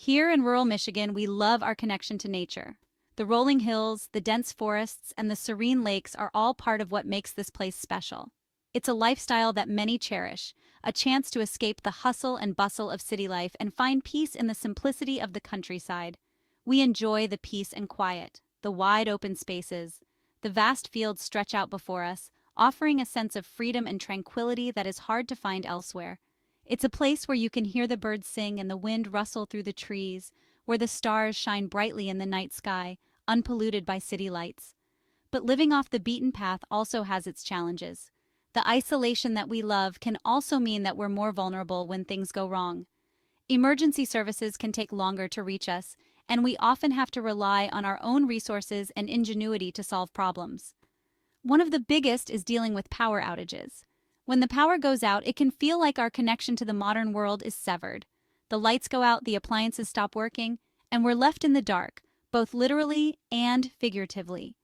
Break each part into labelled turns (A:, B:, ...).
A: Here in rural Michigan, we love our connection to nature. The rolling hills, the dense forests, and the serene lakes are all part of what makes this place special. It's a lifestyle that many cherish, a chance to escape the hustle and bustle of city life and find peace in the simplicity of the countryside. We enjoy the peace and quiet, the wide open spaces. The vast fields stretch out before us, offering a sense of freedom and tranquility that is hard to find elsewhere. It's a place where you can hear the birds sing and the wind rustle through the trees, where the stars shine brightly in the night sky, unpolluted by city lights. But living off the beaten path also has its challenges. The isolation that we love can also mean that we're more vulnerable when things go wrong. Emergency services can take longer to reach us, and we often have to rely on our own resources and ingenuity to solve problems. One of the biggest is dealing with power outages. When the power goes out, it can feel like our connection to the modern world is severed. The lights go out, the appliances stop working, and we're left in the dark, both literally and figuratively.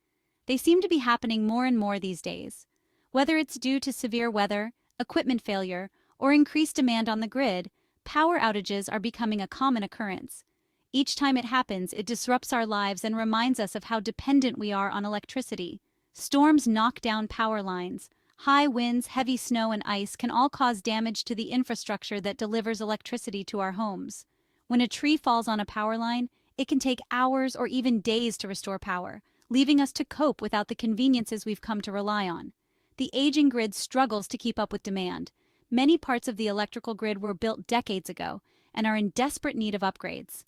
A: They seem to be happening more and more these days. Whether it's due to severe weather, equipment failure, or increased demand on the grid, power outages are becoming a common occurrence. Each time it happens, it disrupts our lives and reminds us of how dependent we are on electricity. Storms knock down power lines. High winds, heavy snow, and ice can all cause damage to the infrastructure that delivers electricity to our homes. When a tree falls on a power line, it can take hours or even days to restore power, leaving us to cope without the conveniences we've come to rely on. The aging grid struggles to keep up with demand. Many parts of the electrical grid were built decades ago and are in desperate need of upgrades.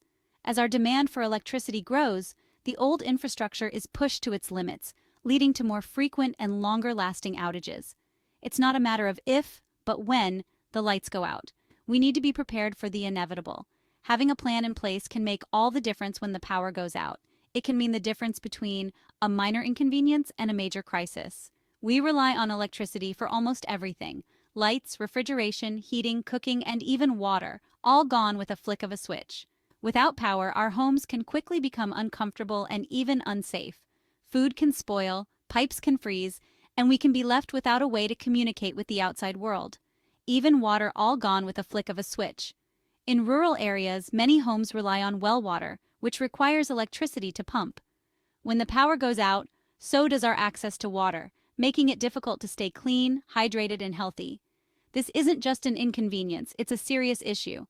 A: As our demand for electricity grows, the old infrastructure is pushed to its limits, leading to more frequent and longer-lasting outages. It's not a matter of if, but when, the lights go out. We need to be prepared for the inevitable. Having a plan in place can make all the difference when the power goes out. It can mean the difference between a minor inconvenience and a major crisis. We rely on electricity for almost everything: lights, refrigeration, heating, cooking, and even water, all gone with a flick of a switch. Without power, our homes can quickly become uncomfortable and even unsafe. Food can spoil, pipes can freeze, and we can be left without a way to communicate with the outside world. Even water all gone with a flick of a switch. In rural areas, many homes rely on well water, which requires electricity to pump. When the power goes out, so does our access to water, making it difficult to stay clean, hydrated, and healthy. This isn't just an inconvenience, it's a serious issue.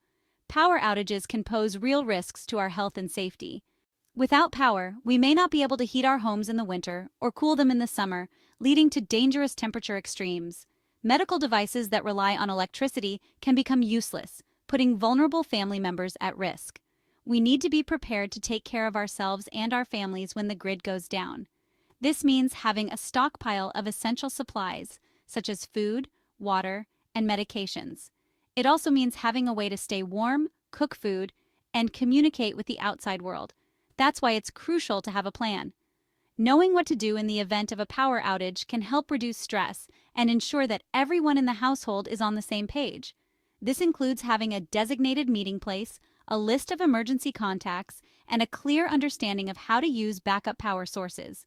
A: Power outages can pose real risks to our health and safety. Without power, we may not be able to heat our homes in the winter or cool them in the summer, leading to dangerous temperature extremes. Medical devices that rely on electricity can become useless, putting vulnerable family members at risk. We need to be prepared to take care of ourselves and our families when the grid goes down. This means having a stockpile of essential supplies, such as food, water, and medications. It also means having a way to stay warm, cook food, and communicate with the outside world. That's why it's crucial to have a plan. Knowing what to do in the event of a power outage can help reduce stress and ensure that everyone in the household is on the same page. This includes having a designated meeting place, a list of emergency contacts, and a clear understanding of how to use backup power sources.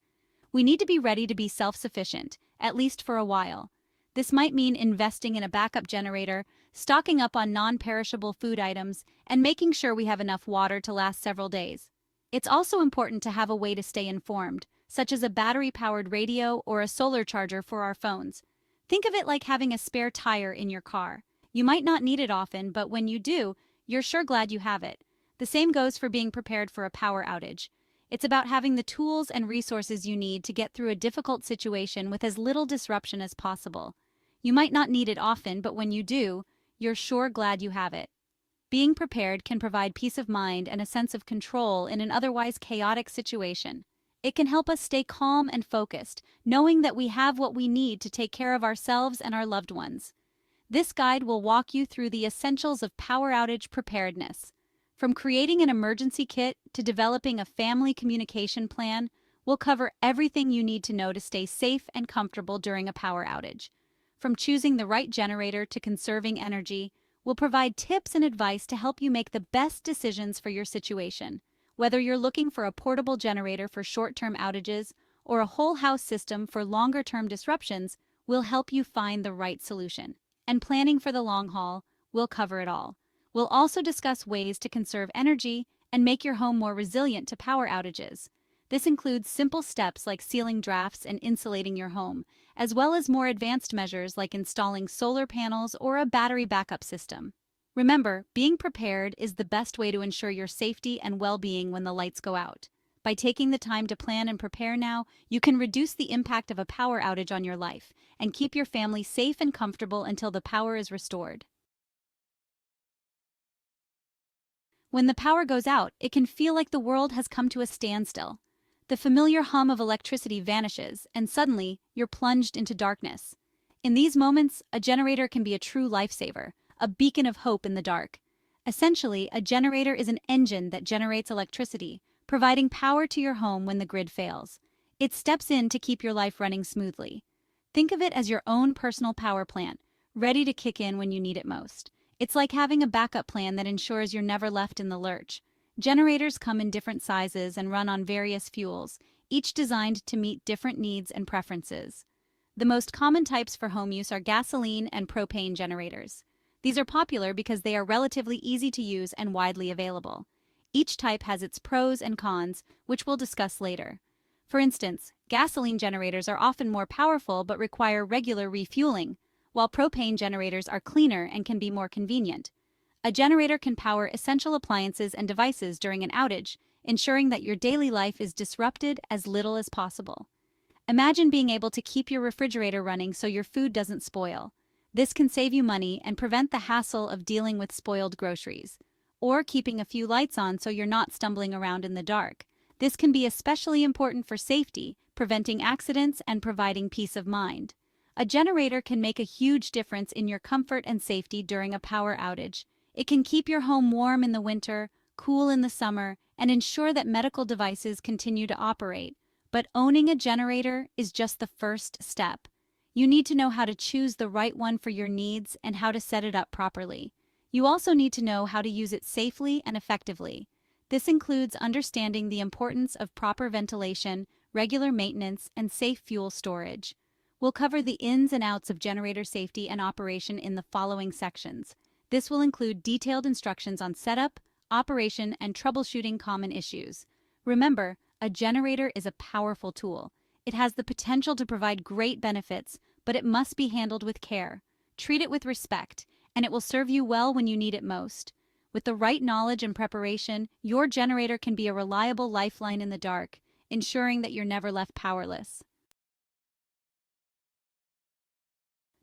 A: We need to be ready to be self-sufficient, at least for a while. This might mean investing in a backup generator, stocking up on non-perishable food items, and making sure we have enough water to last several days. It's also important to have a way to stay informed, such as a battery-powered radio or a solar charger for our phones. Think of it like having a spare tire in your car. You might not need it often, but when you do, you're sure glad you have it. The same goes for being prepared for a power outage. It's about having the tools and resources you need to get through a difficult situation with as little disruption as possible. You might not need it often, but when you do, you're sure glad you have it. Being prepared can provide peace of mind and a sense of control in an otherwise chaotic situation. It can help us stay calm and focused, knowing that we have what we need to take care of ourselves and our loved ones. This guide will walk you through the essentials of power outage preparedness. From creating an emergency kit to developing a family communication plan, we'll cover everything you need to know to stay safe and comfortable during a power outage. From choosing the right generator to conserving energy, we'll provide tips and advice to help you make the best decisions for your situation. Whether you're looking for a portable generator for short-term outages or a whole house system for longer-term disruptions, we'll help you find the right solution. And planning for the long haul, we'll cover it all. We'll also discuss ways to conserve energy and make your home more resilient to power outages. This includes simple steps like sealing drafts and insulating your home, as well as more advanced measures like installing solar panels or a battery backup system. Remember, being prepared is the best way to ensure your safety and well-being when the lights go out. By taking the time to plan and prepare now, you can reduce the impact of a power outage on your life and keep your family safe and comfortable until the power is restored. When the power goes out, it can feel like the world has come to a standstill. The familiar hum of electricity vanishes, and suddenly, you're plunged into darkness. In these moments, a generator can be a true lifesaver, a beacon of hope in the dark. Essentially, a generator is an engine that generates electricity, providing power to your home when the grid fails. It steps in to keep your life running smoothly. Think of it as your own personal power plant, ready to kick in when you need it most. It's like having a backup plan that ensures you're never left in the lurch. Generators come in different sizes and run on various fuels, each designed to meet different needs and preferences. The most common types for home use are gasoline and propane generators. These are popular because they are relatively easy to use and widely available. Each type has its pros and cons, which we'll discuss later. For instance, gasoline generators are often more powerful but require regular refueling, while propane generators are cleaner and can be more convenient. A generator can power essential appliances and devices during an outage, ensuring that your daily life is disrupted as little as possible. Imagine being able to keep your refrigerator running so your food doesn't spoil. This can save you money and prevent the hassle of dealing with spoiled groceries. Or keeping a few lights on so you're not stumbling around in the dark. This can be especially important for safety, preventing accidents and providing peace of mind. A generator can make a huge difference in your comfort and safety during a power outage. It can keep your home warm in the winter, cool in the summer, and ensure that medical devices continue to operate. But owning a generator is just the first step. You need to know how to choose the right one for your needs and how to set it up properly. You also need to know how to use it safely and effectively. This includes understanding the importance of proper ventilation, regular maintenance, and safe fuel storage. We'll cover the ins and outs of generator safety and operation in the following sections. This will include detailed instructions on setup, operation, and troubleshooting common issues. Remember, a generator is a powerful tool. It has the potential to provide great benefits, but it must be handled with care. Treat it with respect, and it will serve you well when you need it most. With the right knowledge and preparation, your generator can be a reliable lifeline in the dark, ensuring that you're never left powerless.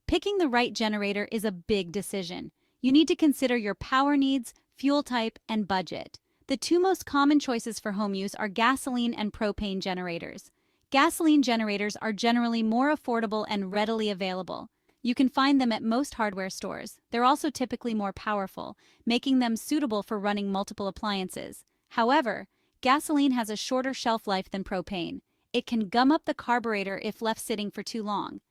A: Picking the right generator is a big decision. You need to consider your power needs, fuel type, and budget. The two most common choices for home use are gasoline and propane generators. Gasoline generators are generally more affordable and readily available. You can find them at most hardware stores. They're also typically more powerful, making them suitable for running multiple appliances. However, gasoline has a shorter shelf life than propane. It can gum up the carburetor if left sitting for too long.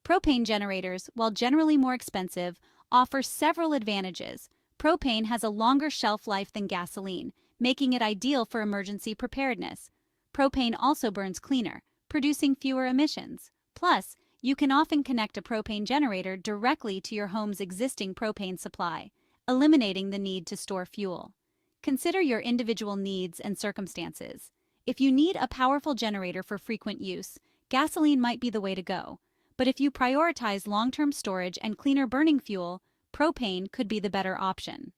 A: Propane generators, while generally more expensive, offer several advantages. Propane has a longer shelf life than gasoline, making it ideal for emergency preparedness. Propane also burns cleaner, producing fewer emissions. Plus, you can often connect a propane generator directly to your home's existing propane supply, eliminating the need to store fuel. Consider your individual needs and circumstances. If you need a powerful generator for frequent use, gasoline might be the way to go. But if you prioritize long-term storage and cleaner burning fuel, propane could be the better option.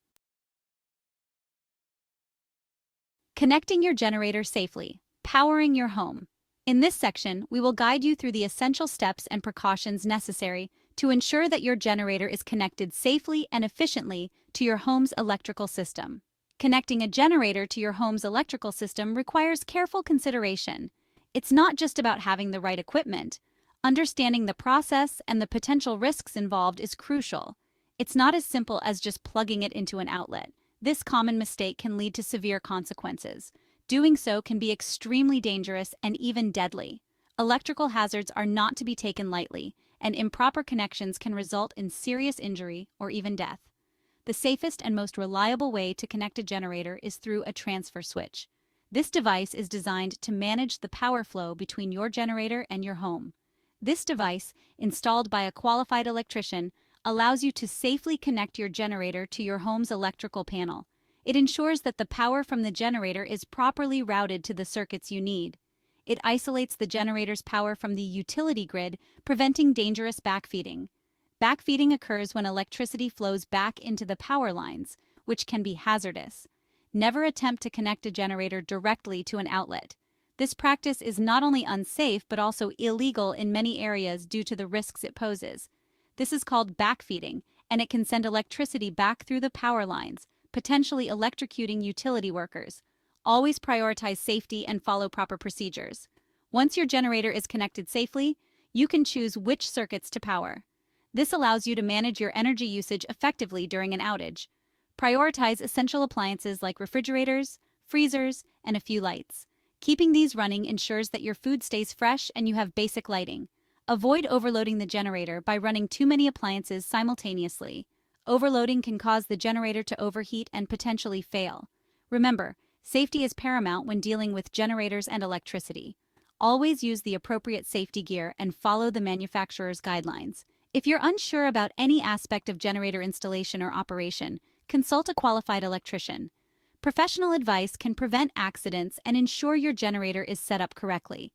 A: Connecting your generator safely. Powering your home. In this section, we will guide you through the essential steps and precautions necessary to ensure that your generator is connected safely and efficiently to your home's electrical system. Connecting a generator to your home's electrical system requires careful consideration. It's not just about having the right equipment. Understanding the process and the potential risks involved is crucial. It's not as simple as just plugging it into an outlet. This common mistake can lead to severe consequences. Doing so can be extremely dangerous and even deadly. Electrical hazards are not to be taken lightly, and improper connections can result in serious injury or even death. The safest and most reliable way to connect a generator is through a transfer switch. This device is designed to manage the power flow between your generator and your home. This device, installed by a qualified electrician, allows you to safely connect your generator to your home's electrical panel. It ensures that the power from the generator is properly routed to the circuits you need. It isolates the generator's power from the utility grid, preventing dangerous backfeeding. Backfeeding occurs when electricity flows back into the power lines, which can be hazardous. Never attempt to connect a generator directly to an outlet. This practice is not only unsafe but also illegal in many areas due to the risks it poses. This is called backfeeding, and it can send electricity back through the power lines, potentially electrocuting utility workers. Always prioritize safety and follow proper procedures. Once your generator is connected safely, you can choose which circuits to power. This allows you to manage your energy usage effectively during an outage. Prioritize essential appliances like refrigerators, freezers, and a few lights. Keeping these running ensures that your food stays fresh and you have basic lighting. Avoid overloading the generator by running too many appliances simultaneously. Overloading can cause the generator to overheat and potentially fail. Remember, safety is paramount when dealing with generators and electricity. Always use the appropriate safety gear and follow the manufacturer's guidelines. If you're unsure about any aspect of generator installation or operation, consult a qualified electrician. Professional advice can prevent accidents and ensure your generator is set up correctly.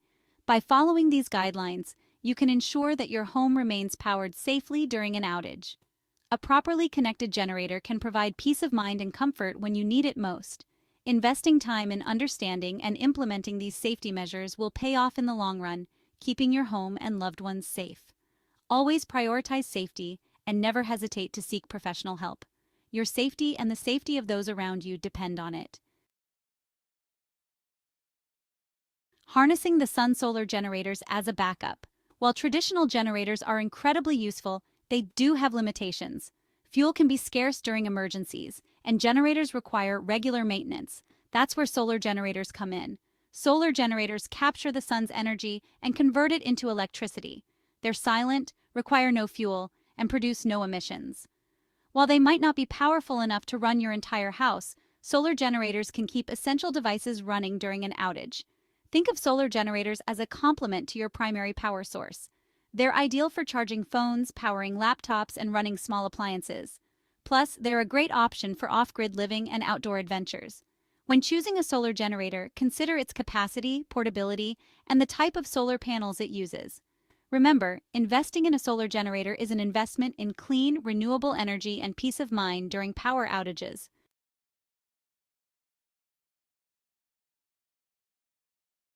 A: By following these guidelines, you can ensure that your home remains powered safely during an outage. A properly connected generator can provide peace of mind and comfort when you need it most. Investing time in understanding and implementing these safety measures will pay off in the long run, keeping your home and loved ones safe. Always prioritize safety and never hesitate to seek professional help. Your safety and the safety of those around you depend on it. Harnessing the sun-solar generators as a backup. While traditional generators are incredibly useful, they do have limitations. Fuel can be scarce during emergencies, and generators require regular maintenance. That's where solar generators come in. Solar generators capture the sun's energy and convert it into electricity. They're silent, require no fuel, and produce no emissions. While they might not be powerful enough to run your entire house, solar generators can keep essential devices running during an outage. Think of solar generators as a complement to your primary power source. They're ideal for charging phones, powering laptops, and running small appliances. Plus, they're a great option for off-grid living and outdoor adventures. When choosing a solar generator, consider its capacity, portability, and the type of solar panels it uses. Remember, investing in a solar generator is an investment in clean, renewable energy and peace of mind during power outages.